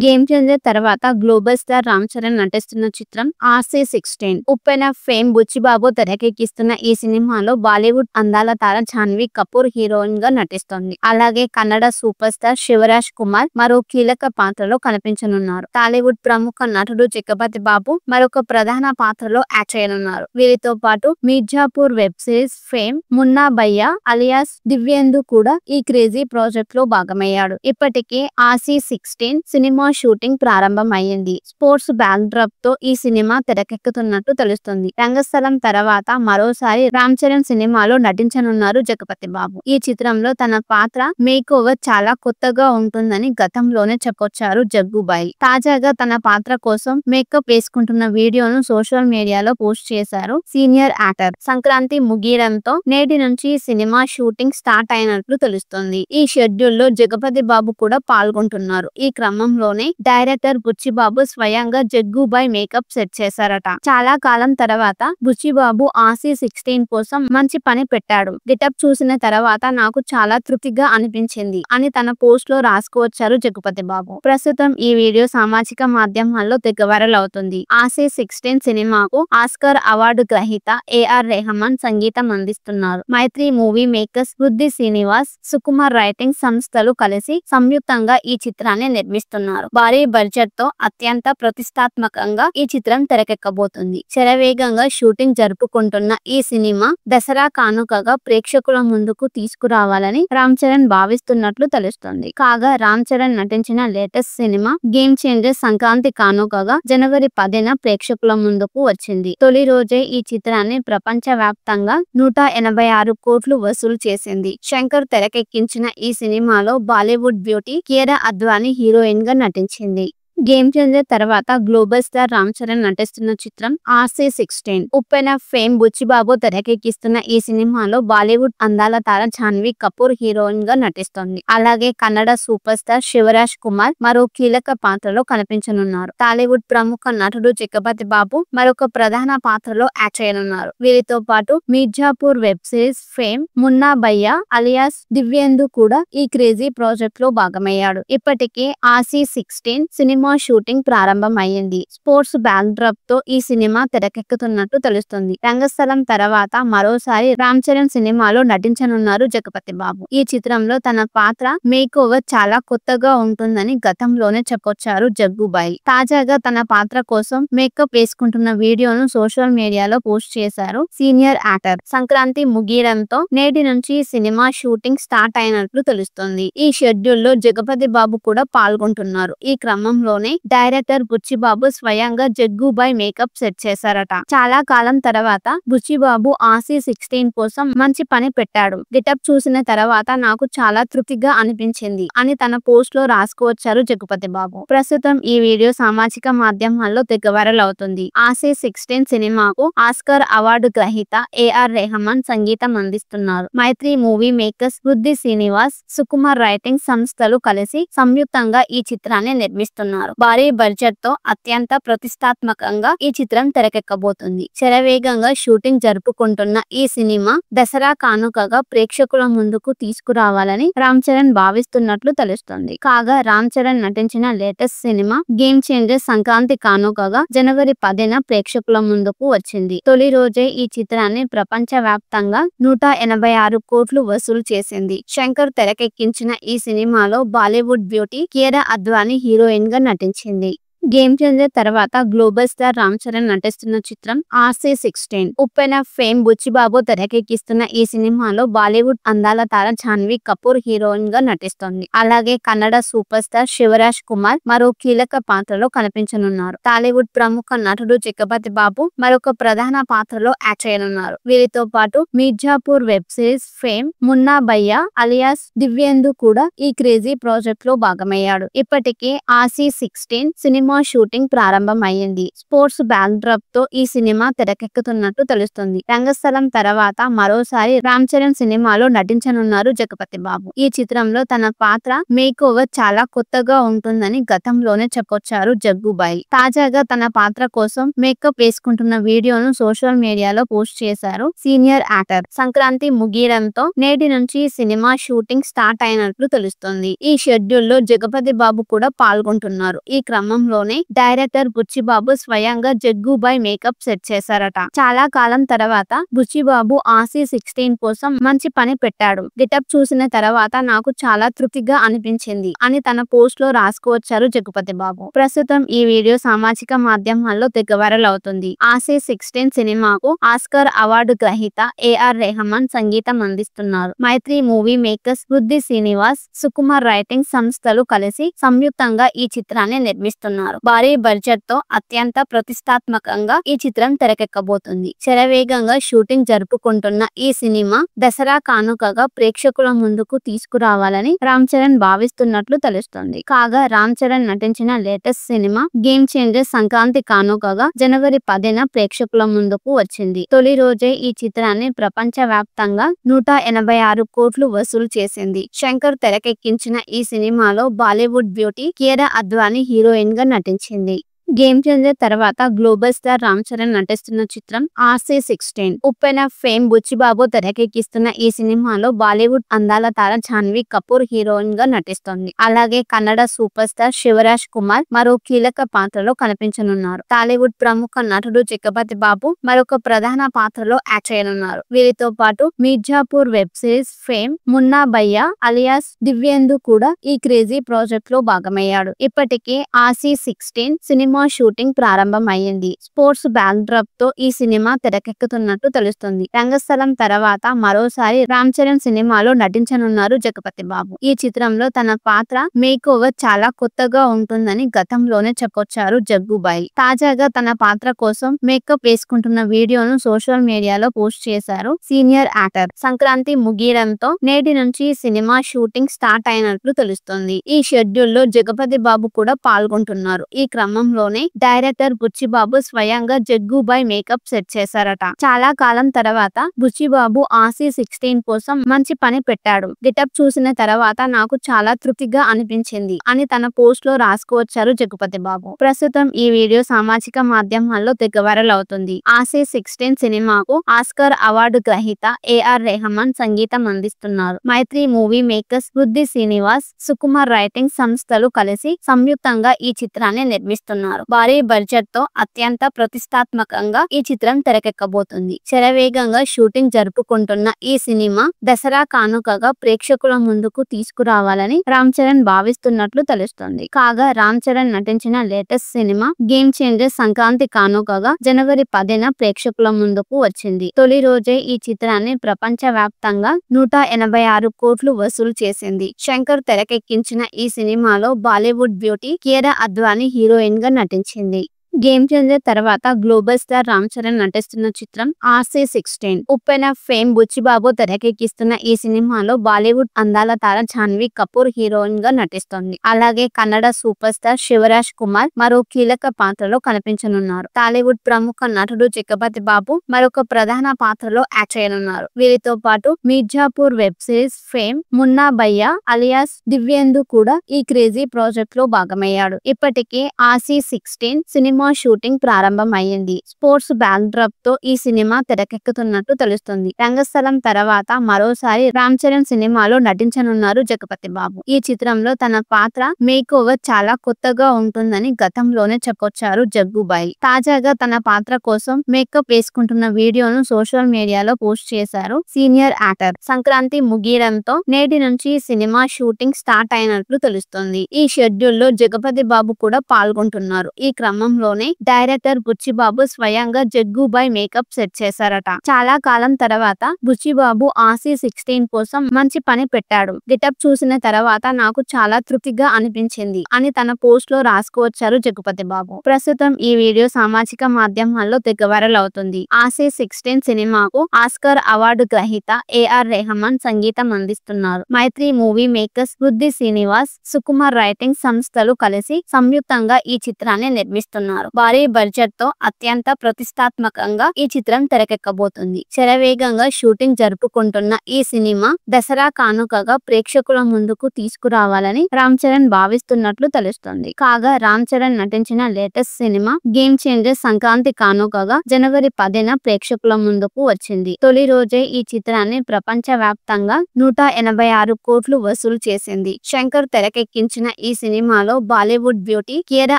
Game changer తర్వాత global star Ram Charan నటిస్తున్న చిత్రం RC16. ఉప్పెన ఫేమ్ బుచ్చిబాబు తెరకెక్కిస్తున్న ఈ సినిమాలో బాలీవుడ్ అందాల తార జాన్వీ కపూర్ హీరోయిన్ గా నటిస్తోంది. అలాగే కన్నడ సూపర్ స్టార్ శివరాజ్ కుమార్ మరో కీలక పాత్రలో కనిపించనున్నారు. టాలీవుడ్ ప్రముఖ నటుడు జగపతి బాబు మరొక ప్రధాన పాత్రలో యాక్ట్ చేయనున్నారు. వీరితో పాటు Mirzapur web series fame Munna భయ్యా అలియాస్ దివ్యేందు కూడా ఈ క్రేజీ ప్రాజెక్ట్ లో భాగమయ్యాడు. ఇప్పటికే RC16 సినిమా షూటింగ్ ప్రారంభం అయ్యింది. స్పోర్ట్స్ బ్యాక్ డ్రాప్ తో ఈ సినిమా తెరకెక్కుతున్నట్టు తెలుస్తుంది. రంగస్థలం తర్వాత మరోసారి రామ్ చరణ్ సినిమాలో నటించనున్నారు జగపతి బాబు. ఈ చిత్రంలో తన పాత్ర మేక్ ఓవర్ చాలా కొత్తగా ఉంటుందని గతంలోనే చెప్పొచ్చారు జగ్గుబాయి. తాజాగా తన పాత్ర కోసం మేకప్ వేసుకుంటున్న వీడియోను సోషల్ మీడియాలో పోస్ట్ చేశారు సీనియర్ యాక్టర్. సంక్రాంతి ముగియడంతో నేటి నుంచి సినిమా షూటింగ్ స్టార్ట్ అయినట్లు తెలుస్తోంది. ఈ షెడ్యూల్ లో జగపతి బాబు కూడా పాల్గొంటున్నారు. ఈ క్రమంలోనే డైరెక్టర్ బుచ్చిబాబు స్వయంగా జగ్గుబాయ్ మేకప్ సెట్ చేశారట. చాలా కాలం తర్వాత బుచ్చిబాబు RC16 కోసం మంచి పని పెట్టాడు. గెటప్ చూసిన తర్వాత నాకు చాలా తృప్తిగా అనిపించింది అని తన పోస్ట్ లో రాసుకువచ్చారు జగపతి బాబు. ప్రస్తుతం ఈ వీడియో సామాజిక మాధ్యమాల్లో తెగ వైరల్ అవుతుంది. RC16 సినిమాకు ఆస్కార్ అవార్డు గ్రహీత AR రెహమాన్ సంగీతం అందిస్తున్నారు. మైత్రి మూవీ మేకర్స్, వృద్ధి శ్రీనివాస్, సుకుమార్ రైటింగ్ సంస్థలు కలిసి సంయుక్తంగా ఈ చిత్రాన్ని నిర్మిస్తున్నారు. భారీ బడ్జెట్ తో అత్యంత ప్రతిష్టాత్మకంగా ఈ చిత్రం తెరకెక్కబోతుంది. శరవేగంగా షూటింగ్ జరుపుకుంటున్న ఈ సినిమా దసరా కానుకగా ప్రేక్షకుల ముందుకు తీసుకురావాలని రామ్ చరణ్ భావిస్తున్నట్లు తెలుస్తోంది. కాగా రామ్ చరణ్ నటించిన latest cinema game changer Sankranti కానుకగా జనవరి 10న ప్రేక్షకుల ముందుకు వచ్చింది. తొలి రోజే ఈ చిత్రాన్ని ప్రపంచ వ్యాప్తంగా 186 కోట్లు వసూలు చేసింది. శంకర్ తెరకెక్కించిన ఈ సినిమాలో బాలీవుడ్ బ్యూటీ కియారా అద్వానీ హీరోయిన్ గా నటించింది. గేమ్ చేంజర్ తర్వాత గ్లోబల్ స్టార్ రామ్ చరణ్ నటిస్తున్న చిత్రం RC16. ఉప్పెన ఫేమ్ బుచ్చిబాబు తెరకెక్కిస్తున్న ఈ సినిమాలో బాలీవుడ్ అందాల తార జాన్వీ కపూర్ హీరోయిన్ గా నటిస్తోంది. అలాగే కన్నడ సూపర్ స్టార్ శివరాజ్ కుమార్ మరో కీలక పాత్రలో కనిపించనున్నారు. టాలీవుడ్ ప్రముఖ నటుడు జగపతి బాబు మరొక ప్రధాన పాత్రలో యాక్ట్ చేయనున్నారు. వీరితో పాటు Mirzapur web series fame Munna భయ్యా అలియాస్ దివ్యేందు కూడా ఈ క్రేజీ ప్రాజెక్ట్ లో భాగమయ్యాడు. ఇప్పటికే RC16 సినిమా షూటింగ్ ప్రారంభం అయ్యింది. స్పోర్ట్స్ బ్యాక్ డ్రాప్ తో ఈ సినిమా తెరకెక్కుతున్నట్టు తెలుస్తుంది. రంగస్థలం తర్వాత మరోసారి రామ్ చరణ్ సినిమాలో నటించనున్నారు జగపతి బాబు. ఈ చిత్రంలో తన పాత్ర మేక్ ఓవర్ చాలా కొత్తగా ఉంటుందని గతంలోనే చెప్పొచ్చారు జగ్గుబాయి. తాజాగా తన పాత్ర కోసం మేకప్ వేసుకుంటున్న వీడియోను సోషల్ మీడియాలో పోస్ట్ చేశారు సీనియర్ యాక్టర్. సంక్రాంతి ముగియడంతో నేటి నుంచి సినిమా షూటింగ్ స్టార్ట్ అయినట్లు తెలుస్తోంది. ఈ షెడ్యూల్ లో జగపతి బాబు కూడా పాల్గొంటున్నారు. ఈ క్రమంలో డైరెక్టర్ బుచ్చిబాబు స్వయంగా జగ్గుబాయ్ మేకప్ సెట్ చేశారట. చాలా కాలం తర్వాత బుచ్చిబాబు RC16 కోసం మంచి పని పెట్టాడు. గెటప్ చూసిన తర్వాత నాకు చాలా తృప్తిగా అనిపించింది అని తన పోస్ట్ లో రాసుకువచ్చారు జగపతి బాబు. ప్రస్తుతం ఈ వీడియో సామాజిక మాధ్యమాల్లో తెగ వైరల్ అవుతుంది. RC16 సినిమాకు ఆస్కార్ అవార్డు గ్రహీత AR రెహమాన్ సంగీతం అందిస్తున్నారు. మైత్రి మూవీ మేకర్స్, వృద్ధి శ్రీనివాస్, సుకుమార్ రైటింగ్ సంస్థలు కలిసి సంయుక్తంగా ఈ చిత్రాన్ని నిర్మిస్తున్నారు. భారీ బడ్జెట్ తో అత్యంత ప్రతిష్టాత్మకంగా ఈ చిత్రం తెరకెక్కబోతుంది. శరవేగంగా షూటింగ్ జరుపుకుంటున్న ఈ సినిమా దసరా కానుకగా ప్రేక్షకుల ముందుకు తీసుకురావాలని రామ్ చరణ్ భావిస్తున్నట్లు తెలుస్తుంది. కాగా రామ్ చరణ్ నటించిన latest cinema game changer Sankranti కానుకగా జనవరి 10న ప్రేక్షకుల ముందుకు వచ్చింది. తొలి రోజే ఈ చిత్రాన్ని ప్రపంచ వ్యాప్తంగా 186 కోట్లు వసూలు చేసింది. శంకర్ తెరకెక్కించిన ఈ సినిమాలో బాలీవుడ్ బ్యూటీ కియారా అద్వానీ హీరోయిన్ గా నటించింది. గేమ్ చేంజర్ తర్వాత గ్లోబల్ స్టార్ రామ్ చరణ్ నటిస్తున్న చిత్రం RC16. ఉప్పెన ఫేమ్ బుచ్చిబాబు తెరకెక్కిస్తున్న ఈ సినిమాలో బాలీవుడ్ అందాల తార జాన్వీ కపూర్ హీరోయిన్ గా నటిస్తోంది. అలాగే కన్నడ సూపర్ స్టార్ శివరాజ్ కుమార్ మరో కీలక పాత్రలో కనిపించనున్నారు. టాలీవుడ్ ప్రముఖ నటుడు జగపతి బాబు మరొక ప్రధాన పాత్రలో యాక్ట్ చేయనున్నారు. వీరితో పాటు Mirzapur web series fame Munna భయ్యా అలియాస్ దివ్యేందు కూడా ఈ క్రేజీ ప్రాజెక్ట్ లో భాగమయ్యాడు. ఇప్పటికే RC16 సినిమా షూటింగ్ ప్రారంభం అయ్యింది. స్పోర్ట్స్ బ్యాక్ డ్రాప్ తో ఈ సినిమా తెరకెక్కుతున్నట్టు తెలుస్తుంది. రంగస్థలం తర్వాత మరోసారి రామ్ చరణ్ సినిమాలో నటించనున్నారు జగపతి బాబు. ఈ చిత్రంలో తన పాత్ర మేక్ ఓవర్ చాలా కొత్తగా ఉంటుందని గతంలోనే చెప్పొచ్చారు జగ్గుబాయి. తాజాగా తన పాత్ర కోసం మేకప్ వేసుకుంటున్న వీడియోను సోషల్ మీడియాలో పోస్ట్ చేశారు సీనియర్ యాక్టర్. సంక్రాంతి ముగియడంతో నేటి నుంచి సినిమా షూటింగ్ స్టార్ట్ అయినట్లు తెలుస్తోంది. ఈ షెడ్యూల్ లో జగపతి బాబు కూడా పాల్గొంటున్నారు. ఈ క్రమంలోనే డైరెక్టర్ బుచ్చిబాబు స్వయంగా జగ్గుబాయ్ మేకప్ సెట్ చేశారట. చాలా కాలం తర్వాత బుచ్చిబాబు ఆసీ 16 కోసం మంచి పని పెట్టాడు. గెటప్ చూసిన తర్వాత నాకు చాలా తృప్తిగా అనిపించింది అని తన పోస్ట్ లో రాసుకువచ్చారు జగపతి బాబు. ప్రస్తుతం ఈ వీడియో సామాజిక మాధ్యమాల్లో తెగ వైరల్ అవుతుంది. ఆసీ 16 సినిమాకు ఆస్కార్ అవార్డు గ్రహీత ఏఆర్ రెహమాన్ సంగీతం అందిస్తున్నారు. మైత్రి మూవీ మేకర్స్, వృద్ధి శ్రీనివాస్, సుకుమార్ రైటింగ్ సంస్థలు కలిసి సంయుక్తంగా ఈ చిత్రాన్ని నిర్మిస్తున్నారు. భారీ బడ్జెట్ తో అత్యంత ప్రతిష్టాత్మకంగా ఈ చిత్రం తెరకెక్కబోతుంది. శరవేగంగా షూటింగ్ జరుపుకుంటున్న ఈ సినిమా దసరా కానుకగా ప్రేక్షకుల ముందుకు తీసుకురావాలని రామ్ చరణ్ భావిస్తున్నట్లు తెలుస్తోంది. కాగా రామ్ చరణ్ నటించిన latest cinema game changer Sankranti కానుకగా జనవరి 10న ప్రేక్షకుల ముందుకు వచ్చింది. తొలి రోజే ఈ చిత్రాన్ని ప్రపంచ వ్యాప్తంగా 186 కోట్లు వసూలు చేసింది. శంకర్ తెరకెక్కించిన ఈ సినిమాలో బాలీవుడ్ బ్యూటీ కియారా అద్వానీ హీరోయిన్ గా నటించింది. గేమ్ చేంజర్ తర్వాత గ్లోబల్ స్టార్ రామ్ చరణ్ నటిస్తున్న చిత్రం ఆసీ 16. ఉప్పెన ఫేమ్ బుచ్చిబాబు తెరకెక్కిస్తున్న ఈ సినిమాలో బాలీవుడ్ అందాల తార జాన్వీ కపూర్ హీరోయిన్ గా నటిస్తోంది. అలాగే కన్నడ సూపర్ స్టార్ శివరాజ్ కుమార్ మరో కీలక పాత్రలో కనిపించనున్నారు. టాలీవుడ్ ప్రముఖ నటుడు జగపతి బాబు మరొక ప్రధాన పాత్రలో యాక్ట్ చేయనున్నారు. వీరితో పాటు Mirzapur web series fame Munna భయ్యా అలియాస్ దివ్యేందు కూడా ఈ క్రేజీ ప్రాజెక్ట్ లో భాగమయ్యాడు. ఇప్పటికే ఆసీ 16 సినిమా షూటింగ్ ప్రారంభం అయ్యింది. స్పోర్ట్స్ బ్యాక్ డ్రాప్ తో ఈ సినిమా తెరకెక్కుతున్నట్టు తెలుస్తుంది. రంగస్థలం తర్వాత మరోసారి రామ్ చరణ్ సినిమాలో నటించనున్నారు జగపతి బాబు. ఈ చిత్రంలో తన పాత్ర మేక్ ఓవర్ చాలా కొత్తగా ఉంటుందని గతంలోనే చెప్పొచ్చారు జగ్గుబాయి. తాజాగా తన పాత్ర కోసం మేకప్ వేసుకుంటున్న వీడియోను సోషల్ మీడియాలో పోస్ట్ చేశారు సీనియర్ యాక్టర్. సంక్రాంతి ముగియడంతో నేటి నుంచి సినిమా షూటింగ్ స్టార్ట్ అయినట్లు తెలుస్తోంది. ఈ షెడ్యూల్ లో జగపతి బాబు కూడా పాల్గొంటున్నారు. ఈ క్రమంలో డైరెక్టర్ బుచ్చిబాబు స్వయంగా జగ్గుబాయ్ మేకప్ సెట్ చేశారట. చాలా కాలం తర్వాత బుచ్చిబాబు ఆసీ 16 కోసం మంచి పని పెట్టాడు. గెటప్ చూసిన తర్వాత నాకు చాలా తృప్తిగా అనిపించింది అని తన పోస్ట్ లో రాసుకువచ్చారు జగపతి బాబు. ప్రస్తుతం ఈ వీడియో సామాజిక మాధ్యమాల్లో తెగ వైరల్ అవుతుంది. ఆసీ 16 సినిమాకు ఆస్కార్ అవార్డు గ్రహీత ఏఆర్ రెహమాన్ సంగీతం అందిస్తున్నారు. మైత్రి మూవీ మేకర్స్, వృద్ధి శ్రీనివాస్, సుకుమార్ రైటింగ్ సంస్థలు కలిసి సంయుక్తంగా ఈ చిత్రాన్ని నిర్మిస్తున్నారు. భారీ బడ్జెట్ తో అత్యంత ప్రతిష్టాత్మకంగా ఈ చిత్రం తెరకెక్కబోతుంది. శరవేగంగా షూటింగ్ జరుపుకుంటున్న ఈ సినిమా దసరా కానుకగా ప్రేక్షకుల ముందుకు తీసుకురావాలని రామ్ చరణ్ భావిస్తున్నట్లు తెలుస్తోంది. కాగా రామ్ చరణ్ నటించిన latest cinema game changer Sankranti కానుకగా జనవరి 10న ప్రేక్షకుల ముందుకు వచ్చింది. తొలి రోజే ఈ చిత్రాన్ని ప్రపంచ వ్యాప్తంగా 186 కోట్లు వసూలు చేసింది. శంకర్ తెరకెక్కించిన ఈ సినిమాలో బాలీవుడ్ బ్యూటీ కియారా అద్వానీ హీరోయిన్ గా నటించింది. గేమ్ చేంజర్ తర్వాత గ్లోబల్ స్టార్ రామ్ చరణ్ నటిస్తున్న చిత్రం ఆసీ 16. ఉప్పెన ఫేమ్ బుచ్చిబాబు తెరకెక్కిస్తున్న ఈ సినిమాలో బాలీవుడ్ అందాల తార జాన్వీ కపూర్ హీరోయిన్ గా నటిస్తోంది. అలాగే కన్నడ సూపర్ స్టార్ శివరాజ్ కుమార్ మరో కీలక పాత్రలో కనిపించనున్నారు. టాలీవుడ్ ప్రముఖ నటుడు జగపతి బాబు మరొక ప్రధాన పాత్రలో యాక్ట్ చేయనున్నారు. వీరితో పాటు Mirzapur web series fame Munna భయ్యా అలియాస్ దివ్యేందు కూడా ఈ క్రేజీ ప్రాజెక్ట్ లో భాగమయ్యాడు. ఇప్పటికే ఆసీ 16 సినిమా షూటింగ్ ప్రారంభం అయ్యింది. స్పోర్ట్స్ బ్యాక్ డ్రాప్ తో ఈ సినిమా తెరకెక్కుతున్నట్టు తెలుస్తుంది. రంగస్థలం తర్వాత మరోసారి రామ్ చరణ్ సినిమాలో నటించనున్నారు జగపతి బాబు. ఈ చిత్రంలో తన పాత్ర మేక్ ఓవర్ చాలా కొత్తగా ఉంటుందని గతంలోనే చెప్పొచ్చారు జగ్గుబాయి. తాజాగా తన పాత్ర కోసం మేకప్ వేసుకుంటున్న వీడియోను సోషల్ మీడియాలో పోస్ట్ చేశారు సీనియర్ యాక్టర్. సంక్రాంతి ముగియడంతో నేటి నుంచి సినిమా షూటింగ్ స్టార్ట్ అయినట్లు తెలుస్తోంది. ఈ షెడ్యూల్ లో జగపతి బాబు కూడా పాల్గొంటున్నారు. ఈ క్రమంలో క్రమంలోనే డైరెక్టర్ బుచ్చిబాబు స్వయంగా జగ్గుబాయ్ మేకప్ సెట్ చేశారట. చాలా కాలం తర్వాత బుచ్చిబాబు ఆసీ 16 కోసం మంచి పని పెట్టాడు. గెటప్ చూసిన తర్వాత నాకు చాలా తృప్తిగా అనిపించింది అని తన పోస్ట్ లో రాసుకువచ్చారు జగపతి బాబు. ప్రస్తుతం ఈ వీడియో సామాజిక మాధ్యమాల్లో తెగ వైరల్ అవుతుంది. ఆసీ 16 సినిమాకు ఆస్కార్ అవార్డు గ్రహీత ఏఆర్ రెహమాన్ సంగీతం అందిస్తున్నారు. మైత్రి మూవీ మేకర్స్, వృద్ధి శ్రీనివాస్, సుకుమార్ రైటింగ్ సంస్థలు కలిసి సంయుక్తంగా ఈ చిత్రాన్ని నిర్మిస్తున్నారు. భారీ బడ్జెట్ తో అత్యంత ప్రతిష్టాత్మకంగా ఈ చిత్రం తెరకెక్కబోతుంది. శరవేగంగా షూటింగ్ జరుపుకుంటున్న ఈ సినిమా దసరా కానుకగా ప్రేక్షకుల ముందుకు తీసుకురావాలని రామ్ చరణ్ భావిస్తున్నట్లు తెలుస్తోంది. కాగా రామ్ చరణ్ నటించిన latest cinema game changer Sankranti కానుకగా జనవరి 10న ప్రేక్షకుల ముందుకు వచ్చింది. తొలి రోజే ఈ చిత్రాన్ని ప్రపంచ వ్యాప్తంగా 186 కోట్లు వసూలు చేసింది. శంకర్ తెరకెక్కించిన ఈ సినిమాలో బాలీవుడ్ బ్యూటీ కియారా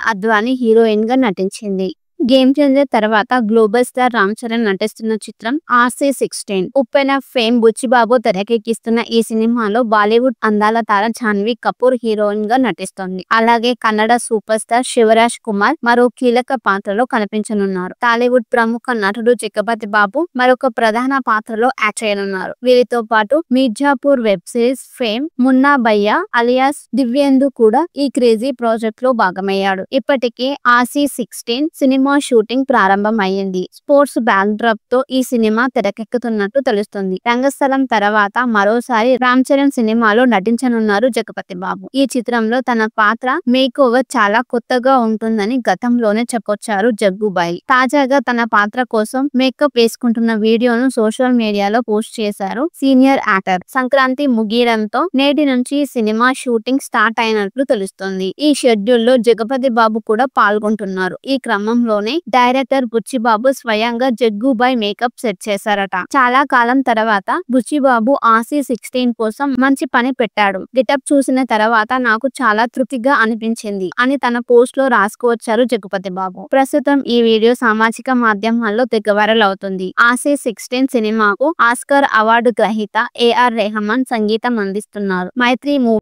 అద్వానీ హీరోయిన్ గా నటించింది. గేమ్ చేంజర్ తర్వాత గ్లోబల్ స్టార్ రామ్ చరణ్ నటిస్తున్న చిత్రం ఆసీ 16. ఉప్పెన ఫేమ్ బుచ్చిబాబు తెరకెక్కిస్తున్న ఈ సినిమాలో బాలీవుడ్ అందాల తార జాన్వీ కపూర్ హీరోయిన్ గా నటిస్తోంది. అలాగే కన్నడ సూపర్ స్టార్ శివరాజ్ కుమార్ మరో కీలక పాత్రలో కనిపించనున్నారు. టాలీవుడ్ ప్రముఖ నటుడు జగపతి బాబు మరొక ప్రధాన పాత్రలో యాక్ట్ చేయనున్నారు. వీరితో పాటు Mirzapur web series fame Munna భయ్యా అలియాస్ దివ్యేందు కూడా ఈ క్రేజీ ప్రాజెక్ట్ లో భాగమయ్యాడు. ఇప్పటికే ఆసీ 16 సినిమా షూటింగ్ ప్రారంభం అయ్యింది. స్పోర్ట్స్ బ్యాక్ డ్రాప్ తో ఈ సినిమా తెరకెక్కుతున్నట్టు తెలుస్తుంది. రంగస్థలం తర్వాత మరోసారి రామ్ చరణ్ సినిమాలో నటించనున్నారు జగపతి బాబు. ఈ చిత్రంలో తన పాత్ర మేక్ ఓవర్ చాలా కొత్తగా ఉంటుందని గతంలోనే చెప్పొచ్చారు జగ్గుబాయ్. తాజాగా తన పాత్ర కోసం మేకప్ వేసుకుంటున్న వీడియోను సోషల్ మీడియాలో పోస్ట్ చేశారు సీనియర్ యాక్టర్. సంక్రాంతి ముగియడంతో నేటి నుంచి సినిమా షూటింగ్ స్టార్ట్ అయినట్లు తెలుస్తుంది. ఈ షెడ్యూల్ లో జగపతి బాబు కూడా పాల్గొంటున్నారు. ఈ క్రమంలో డైరెక్టర్ బుచ్చిబాబు స్వయంగా జగ్గుబాయ్ మేకప్ సెట్ చేశారట. చాలా కాలం తర్వాత బుచ్చిబాబు ఆసీ 16 కోసం మంచి పని పెట్టాడు. గెటప్ చూసిన తర్వాత నాకు చాలా తృప్తిగా అనిపించింది అని తన పోస్ట్ లో రాసుకువచ్చారు జగపతి బాబు. ప్రస్తుతం ఈ వీడియో సామాజిక మాధ్యమాల్లో తెగ వైరల్ అవుతుంది. ఆసీ 16 సినిమాకు ఆస్కార్ అవార్డు గ్రహీత ఏఆర్ రెహమాన్ సంగీతం అందిస్తున్నారు. మైత్రి మూవీ